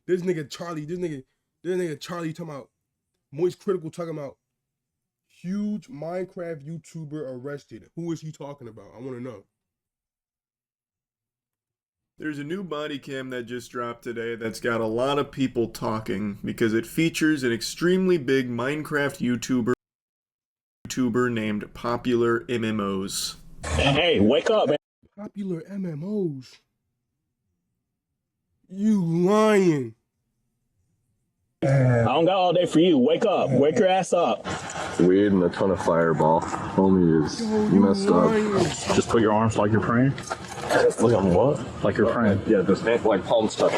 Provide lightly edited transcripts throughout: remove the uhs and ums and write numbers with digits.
This nigga Charlie talking about Moist Critical talking about huge Minecraft YouTuber arrested. Who is he talking about? I want to know. There's a new body cam that just dropped today that's got a lot of people talking because it features an extremely big Minecraft YouTuber named Popular MMOs. Hey, wake up, man. Popular MMOs. You lying. I don't got all day for you. Wake up. Wake your ass up. Weed and a ton of fireball. Homie is messed up. Just put your arms like you're praying. Look at what? Like you're praying. Yeah, just like palm stuff.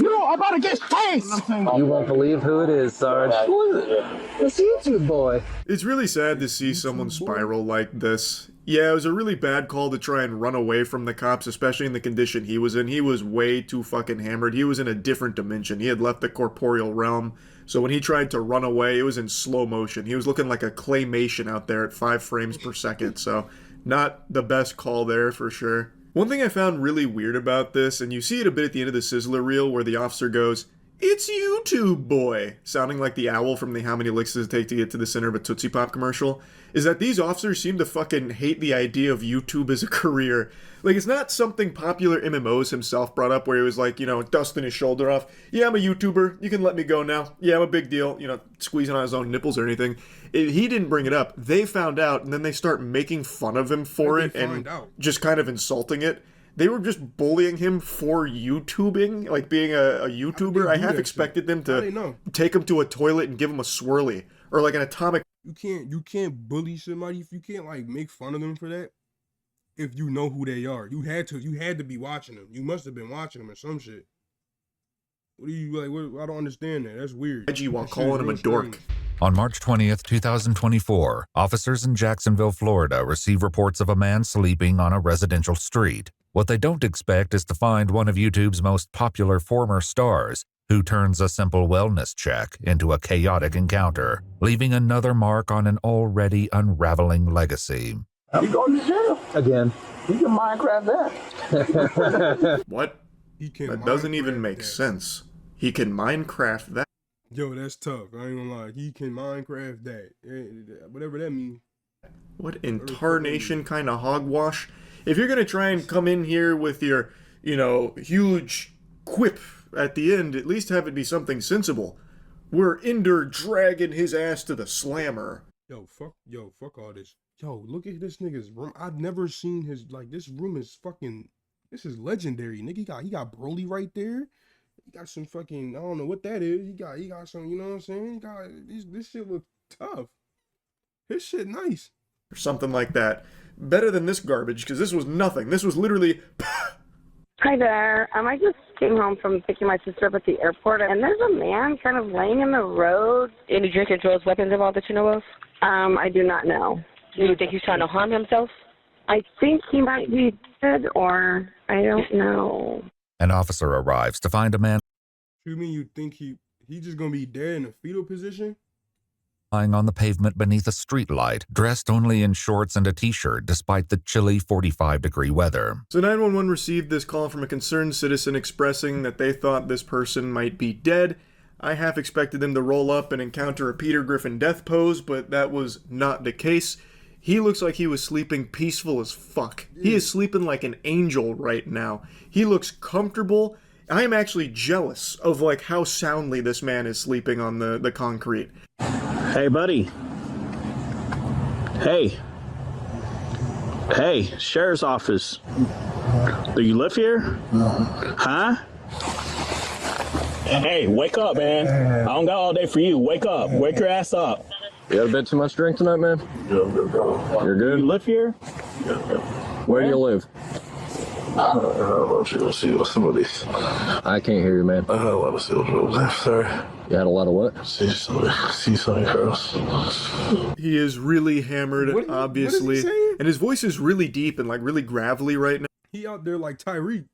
No, I'm about to get chased. You won't believe who it is, Sarge. Who is it? It's YouTube boy. It's really sad to see someone spiral like this. Yeah, it was a really bad call to try and run away from the cops, especially in the condition he was in. He was way too fucking hammered. He was in a different dimension. He had left the corporeal realm. So when he tried to run away, it was in slow motion. He was looking like a claymation out there at 5 frames per second. So not the best call there for sure. One thing I found really weird about this, and you see it a bit at the end of the Sizzler reel where the officer goes, "It's YouTube boy," sounding like the owl from the How Many Licks Does It Take to Get to the Center of a Tootsie Pop commercial, is that these officers seem to fucking hate the idea of YouTube as a career. Like, it's not something Popular MMOs himself brought up where he was like, dusting his shoulder off. Yeah, I'm a YouTuber. You can let me go now. Yeah, I'm a big deal. Squeezing on his own nipples or anything. He didn't bring it up. They found out, and then they start making fun of him for it and just kind of insulting it. They were just bullying him for YouTubing, like being a YouTuber. I half expected them to take him to a toilet and give him a swirly, or like an atomic. You can't bully somebody if you can't like make fun of them for that. If you know who they are, you had to be watching them. You must have been watching them or some shit. What are you like? I don't understand that. That's weird. While calling him a dork. On March 20th, 2024, officers in Jacksonville, Florida receive reports of a man sleeping on a residential street. What they don't expect is to find one of YouTube's most popular former stars, who turns a simple wellness check into a chaotic encounter, leaving another mark on an already unraveling legacy. You going to jail Again. You can Minecraft that. What? That doesn't even make sense. He can Minecraft that. Yo, that's tough. I ain't gonna lie. He can Minecraft that. Whatever that means. What in tarnation kind of hogwash? If you're gonna try and come in here with your, huge quip at the end, at least have it be something sensible. We're Ender dragging his ass to the slammer. Yo, fuck all this. Yo, look at this nigga's room. I've never seen this room is fucking, this is legendary, nigga. He got Broly right there. He got some fucking, I don't know what that is. He got some, you know what I'm saying? He got, this shit look tough. His shit nice. Or something like that. Better than this garbage, because this was nothing. This was literally... Hi there. I just came home from picking my sister up at the airport, and there's a man kind of laying in the road. Any drink and drugs, weapons involved that you know of? I do not know. Do you think he's trying to harm himself? I think he might be dead, or I don't know. An officer arrives to find a man You mean you think he just gonna be dead in a fetal position? lying on the pavement beneath a streetlight, dressed only in shorts and a t-shirt despite the chilly 45-degree weather. So 911 received this call from a concerned citizen expressing that they thought this person might be dead. I half expected them to roll up and encounter a Peter Griffin death pose, but that was not the case. He looks like he was sleeping peaceful as fuck. He is sleeping like an angel right now. He looks comfortable. I am actually jealous of how soundly this man is sleeping on the concrete. Hey, buddy. Hey, sheriff's office. Do you live here? Huh? Hey, wake up, man. I don't got all day for you. Wake up. Wake your ass up. You had a bit too much drink tonight, man? You're good? You live here? Where do you live? Let's see what some of these. I can't hear you, man. I had a lot of seals left, sorry. You had a lot of what? See something, girls. He is really hammered, obviously. And his voice is really deep and really gravelly right now. He out there like Tyreek.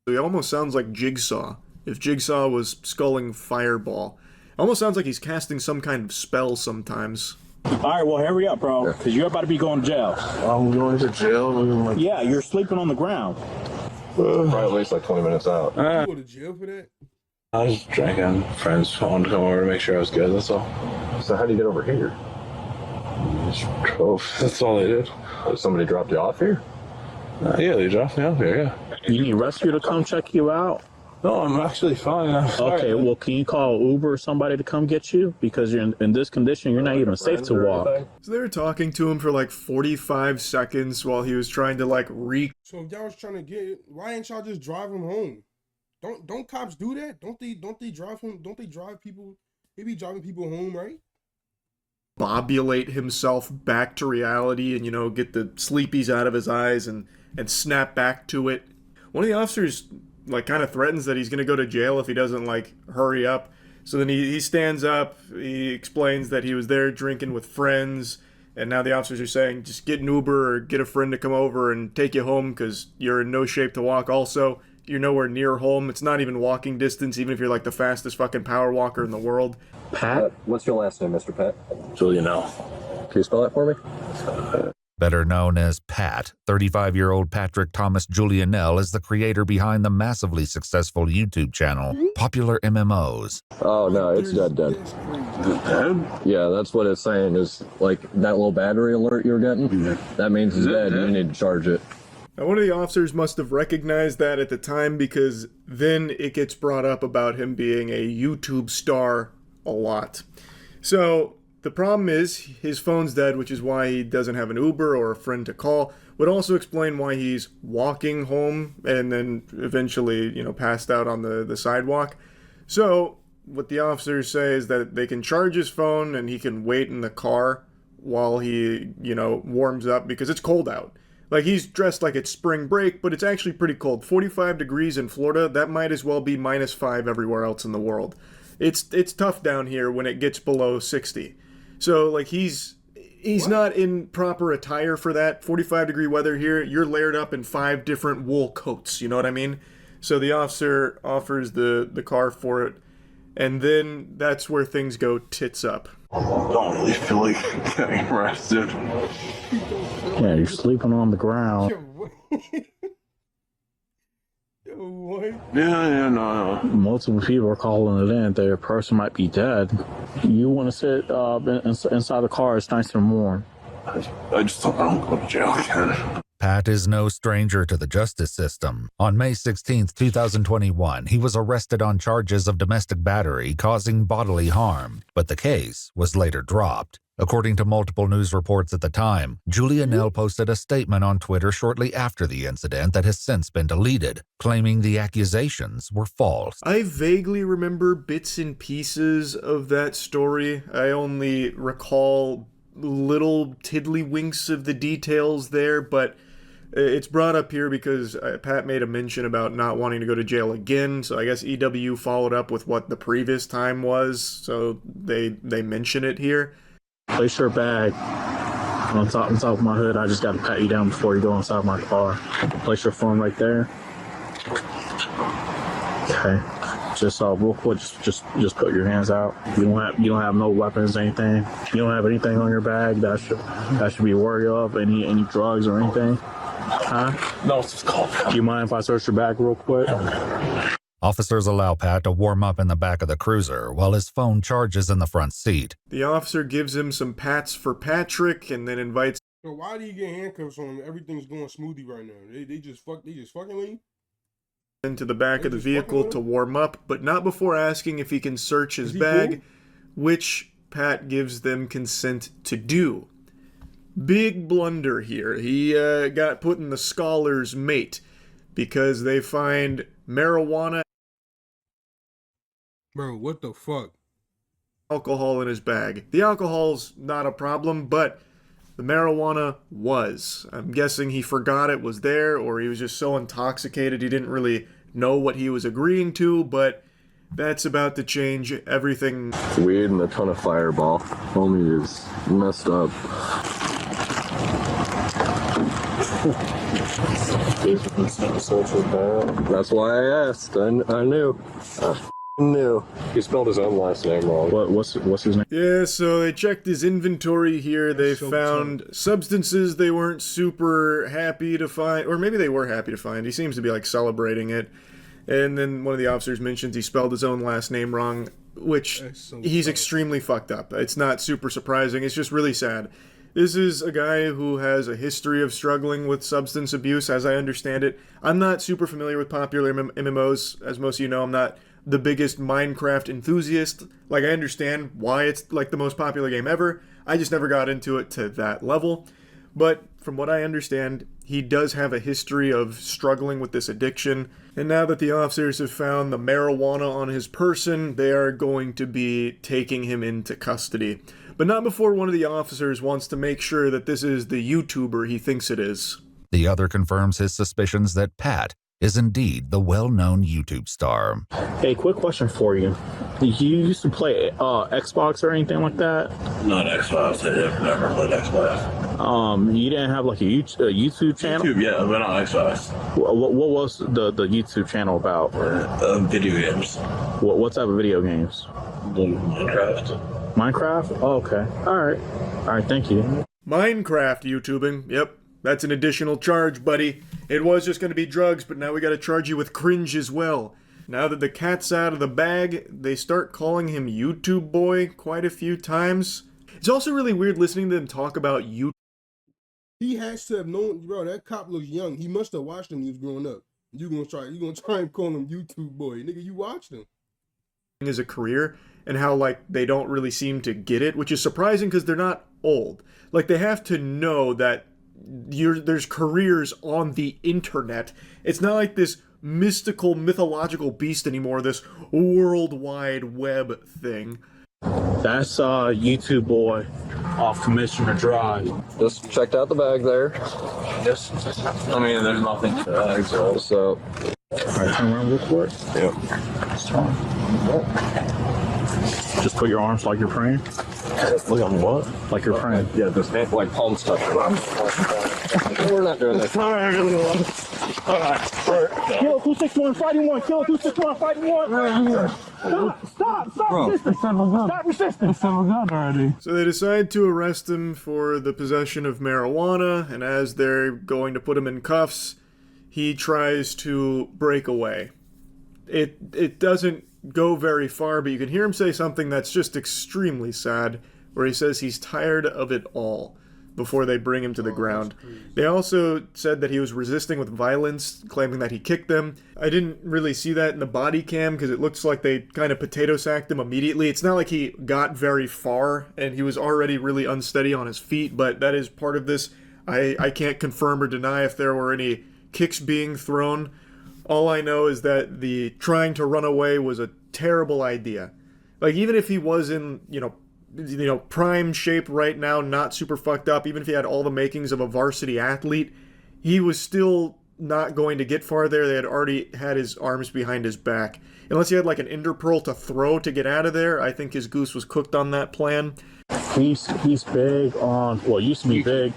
He almost sounds like Jigsaw. If Jigsaw was sculling Fireball. It almost sounds like he's casting some kind of spell sometimes. All right, well, hurry up, bro, because you're about to be going to jail. I'm going to jail? Yeah, you're sleeping on the ground. Probably at least 20 minutes out. You go to jail for that? I was just drinking. Friends wanted to come over to make sure I was good, that's all. So how do you get over here? Just drove. That's all they did. Somebody dropped you off here? Yeah, they dropped me off here, yeah. You need rescue to come check you out? No, I'm actually fine. I'm sorry. Okay, well, can you call Uber or somebody to come get you? Because you're in this condition, you're not even safe to walk. So they were talking to him for like 45 seconds while he was trying to like So if y'all was trying to get, why ain't y'all just drive him home? Don't cops do that? Don't they drive him? Don't they drive people? They be driving people home, right? bobulate himself back to reality and, get the sleepies out of his eyes and snap back to it. One of the officers, kind of threatens that he's going to go to jail if he doesn't, hurry up. So then he stands up, he explains that he was there drinking with friends, and now the officers are saying, just get an Uber or get a friend to come over and take you home because you're in no shape to walk also. You're nowhere near home. It's not even walking distance, even if you're the fastest fucking power walker in the world. Pat? What's your last name, Mr. Pat? Julianelle. Can you spell that for me? Better known as Pat, 35-year-old Patrick Thomas Julianelle is the creator behind the massively successful YouTube channel, Popular MMOs. Oh, no, it's dead. Dead? Yeah, that's what it's saying is, that little battery alert you're getting, that means it's dead. You need to charge it. Now, one of the officers must have recognized that at the time because then it gets brought up about him being a YouTube star a lot. So the problem is his phone's dead, which is why he doesn't have an Uber or a friend to call. Would also explain why he's walking home and then eventually, passed out on the sidewalk. So what the officers say is that they can charge his phone and he can wait in the car while he, warms up because it's cold out. He's dressed like it's spring break, but it's actually pretty cold. 45 degrees in Florida, that might as well be -5 everywhere else in the world. It's tough down here when it gets below 60. So, he's not in proper attire for that. 45-degree weather here, you're layered up in 5 different wool coats, you know what I mean? So the officer offers the car for it, and then that's where things go tits up. Don't really feel like getting arrested. Yeah, you're sleeping on the ground. Yo, what? Yo, what? Yeah, no. Multiple people are calling it in. Their person might be dead. You want to sit inside the car. It's nice and warm. I just don't want to go to jail again. Pat is no stranger to the justice system. On May 16, 2021, he was arrested on charges of domestic battery causing bodily harm, but the case was later dropped. According to multiple news reports at the time, Julianelle posted a statement on Twitter shortly after the incident that has since been deleted, claiming the accusations were false. I vaguely remember bits and pieces of that story. I only recall little tiddlywinks of the details there, but it's brought up here because Pat made a mention about not wanting to go to jail again, so I guess EW followed up with what the previous time was, so they mention it here. Place your bag on top of my hood. I just got to pat you down before you go inside my car. Place your phone right there. Okay. Just real quick, just put your hands out. You don't have no weapons, anything. You don't have anything on your bag that should be worried of. Any drugs or anything? Huh? No, it's just cold. Do you mind if I search your bag real quick? Officers allow Pat to warm up in the back of the cruiser while his phone charges in the front seat. The officer gives him some pats for Patrick and then invites So why do you get handcuffs on him? Everything's going smoothly right now. They just fucking with you? into the back of the vehicle to warm up, but not before asking if he can search his bag, which Pat gives them consent to do. Big blunder here. He got put in the scholar's mate because they find marijuana, Bro, what the fuck? alcohol in his bag. The alcohol's not a problem, but the marijuana was. I'm guessing he forgot it was there, or he was just so intoxicated he didn't really know what he was agreeing to, but that's about to change everything. Weed and a ton of Fireball. Homie is messed up. That's why I asked. I knew. knew. He spelled his own last name wrong. What's his name? Yeah, so they checked his inventory here. They found substances they weren't super happy to find, or maybe they were happy to find. He seems to be celebrating it. And then one of the officers mentions he spelled his own last name wrong, which he's extremely fucked up. It's not super surprising. It's just really sad. This is a guy who has a history of struggling with substance abuse, as I understand it. I'm not super familiar with popular MMOs. As most of you know, I'm not the biggest Minecraft enthusiast. Like, I understand why it's like the most popular game ever. I just never got into it to that level. But from what I understand, he does have a history of struggling with this addiction. And now that the officers have found the marijuana on his person, they are going to be taking him into custody. But not before one of the officers wants to make sure that this is the YouTuber he thinks it is. The other confirms his suspicions that Pat is indeed the well-known YouTube star. Hey, quick question for you. You used to play Xbox or anything like that? Not Xbox. I never played Xbox. You didn't have like a YouTube channel? YouTube, yeah, but not Xbox. What was the YouTube channel about? Video games. What type of video games? Minecraft. Minecraft? Oh, okay. All right, thank you. Minecraft YouTubing. Yep, that's an additional charge, buddy. It was just going to be drugs, but now we got to charge you with cringe as well. Now that the cat's out of the bag, they start calling him YouTube Boy quite a few times. It's also really weird listening to them talk about YouTube. He has to have known, bro. That cop looks young. He must have watched him when he was growing up. You gonna try and call him YouTube Boy, nigga? You watched him as a career, and how like they don't really seem to get it, which is surprising because they're not old. Like, they have to know that there's careers on the internet. It's not like this mystical, mythological beast anymore, this World Wide Web thing. That's YouTube Boy off Commissioner Drive. Just checked out the bag there. Yes. I mean, there's nothing to that. So, Alright, turn around real quick. Yep. Just put your arms like you're praying. Look on what? Like you're praying. yeah, just like palms touching. We're not doing this. Alright. Kill 261 fighting one. Kill 261 fighting one. Stop resisting. Stop resisting. So they decide to arrest him for the possession of marijuana, and as they're going to put him in cuffs, he tries to break away. It doesn't go very far, but you can hear him say something that's just extremely sad, where he says he's tired of it all, before they bring him to the ground. They also said that he was resisting with violence, claiming that he kicked them. I didn't really see that in the body cam because it looks like they kind of potato sacked him immediately. It's not like he got very far and he was already really unsteady on his feet, but that is part of this. I can't confirm or deny if there were any kicks being thrown. All I know is that the trying to run away was a terrible idea. Like, even if he was in, prime shape right now, not super fucked up, even if he had all the makings of a varsity athlete, he was still not going to get far there. They had already had his arms behind his back. Unless he had like an ender pearl to throw to get out of there, I think his goose was cooked on that plan. He's big on, used to be big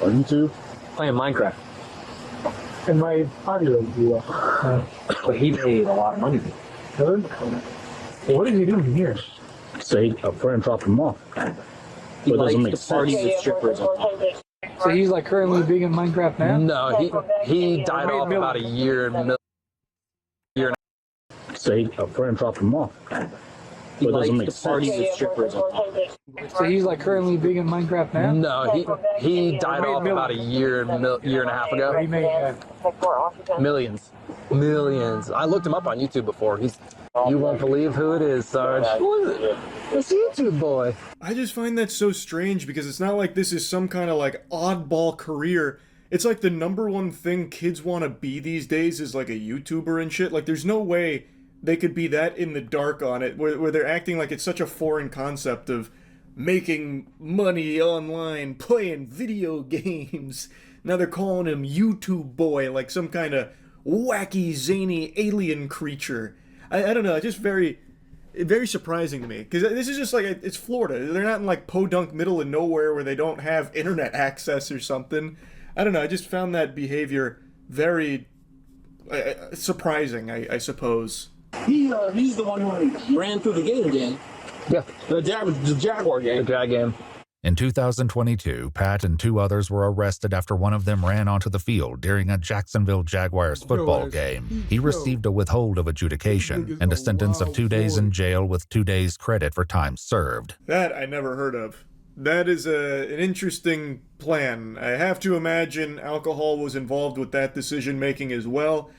on YouTube. Playing Minecraft. And my audio blew up. But he made a lot of money. Good? What is he doing here? Say a friend dropped him off. He But it likes doesn't make to party sense. with strippers. So he's like currently big in Minecraft now? No, he died off about a year and Say a friend dropped him off. he But it doesn't likes make to party sense. with strippers. So he's like currently big in Minecraft now? No, he died off about a year and a half ago. He made, Millions. I looked him up on YouTube before. You won't believe who it is, Sarge. Who is it? It's YouTube Boy. I just find that so strange because it's not like this is some kind of like oddball career. It's like the number one thing kids want to be these days is like a YouTuber and shit. Like, there's no way they could be that in the dark on it, where they're acting like it's such a foreign concept of making money online, playing video games. Now they're calling him YouTube Boy, like some kind of wacky, zany alien creature. I don't know, it's just very surprising to me, because this is just like, it's Florida. They're not in like podunk middle of nowhere where they don't have internet access or something. I don't know, I just found that behavior very surprising, I suppose. He's the one who ran through the gator game. Yeah. The Jaguar game. The Jag game. In 2022, Pat and 2 others were arrested after one of them ran onto the field during a Jacksonville Jaguars football game. He received a withhold of adjudication and a sentence of 2 days in jail with 2 days credit for time served. That I never heard of. That is an interesting plan. I have to imagine alcohol was involved with that decision making as well.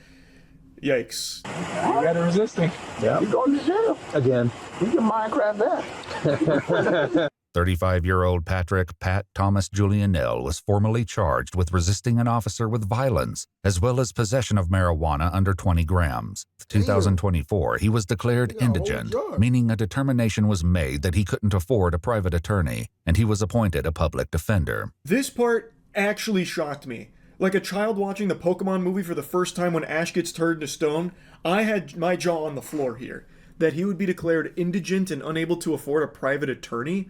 Yikes. You gotta resist me. Yeah. You're going to jail. Again. We can Minecraft that. 35-year-old Pat Thomas Julianell was formally charged with resisting an officer with violence, as well as possession of marijuana under 20 grams. In 2024, he was declared indigent, meaning a determination was made that he couldn't afford a private attorney, and he was appointed a public defender. This part actually shocked me. Like a child watching the Pokemon movie for the first time when Ash gets turned to stone, I had my jaw on the floor here. That he would be declared indigent and unable to afford a private attorney.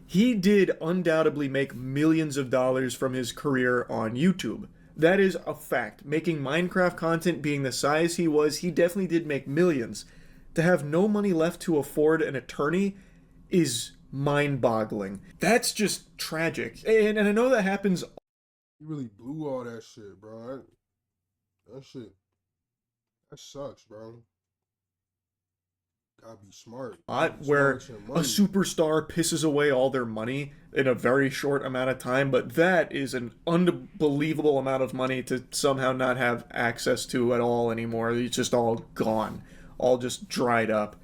He did undoubtedly make millions of dollars from his career on YouTube. That is a fact. Making Minecraft content being the size he was, he definitely did make millions. To have no money left to afford an attorney is mind-boggling. That's just tragic. And I know that happens. He really blew all that shit, bro. That shit, that sucks, bro. Gotta be smart. Where a superstar pisses away all their money in a very short amount of time, but that is an unbelievable amount of money to somehow not have access to at all anymore. It's just all gone. All just dried up.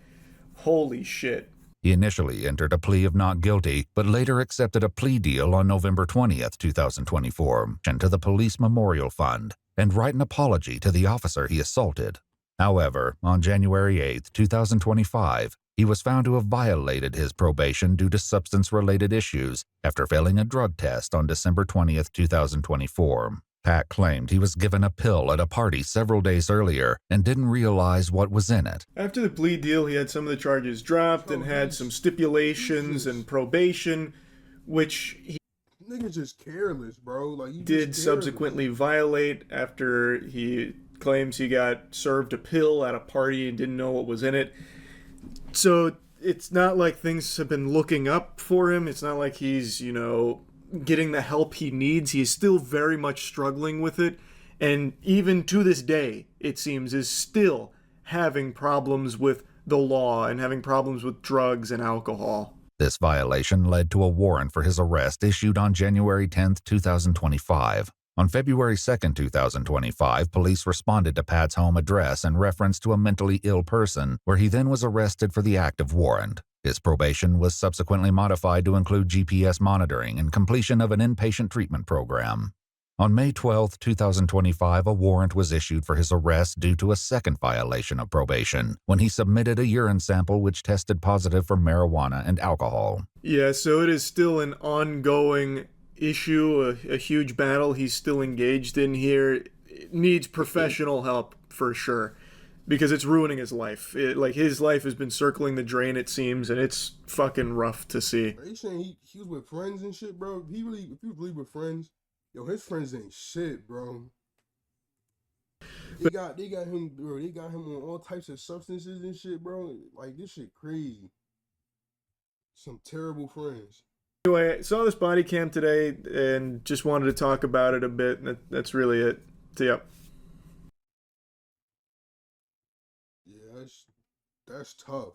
Holy shit. He initially entered a plea of not guilty, but later accepted a plea deal on November 20th, 2024, to the Police Memorial Fund, and write an apology to the officer he assaulted. However, on January 8, 2025, he was found to have violated his probation due to substance-related issues after failing a drug test on December 20, 2024. Pat claimed he was given a pill at a party several days earlier and didn't realize what was in it. After the plea deal, he had some of the charges dropped and had some stipulations and probation, which he niggas just careless, bro. Like you did subsequently violate after he claims he got served a pill at a party and didn't know what was in it. So it's not like things have been looking up for him. It's not like he's, getting the help he needs. He's still very much struggling with it. And even to this day, it seems, is still having problems with the law and having problems with drugs and alcohol. This violation led to a warrant for his arrest issued on January 10, 2025. On February 2, 2025, police responded to Pat's home address in reference to a mentally ill person, where he then was arrested for the active warrant. His probation was subsequently modified to include GPS monitoring and completion of an inpatient treatment program. On May 12, 2025, a warrant was issued for his arrest due to a second violation of probation, when he submitted a urine sample which tested positive for marijuana and alcohol. Yeah, so it is still an ongoing issue, a huge battle he's still engaged in here. It needs professional help for sure, because it's ruining his life. His life has been circling the drain, it seems, and it's fucking rough to see. Are you saying he was with friends and shit, bro? If he was really with friends, yo, his friends ain't shit, bro. They got him, bro. They got him on all types of substances and shit, bro. Like, this shit crazy. Some terrible friends. Anyway, I saw this body cam today and just wanted to talk about it a bit. And that's really it. So, yep. Yeah, that's tough.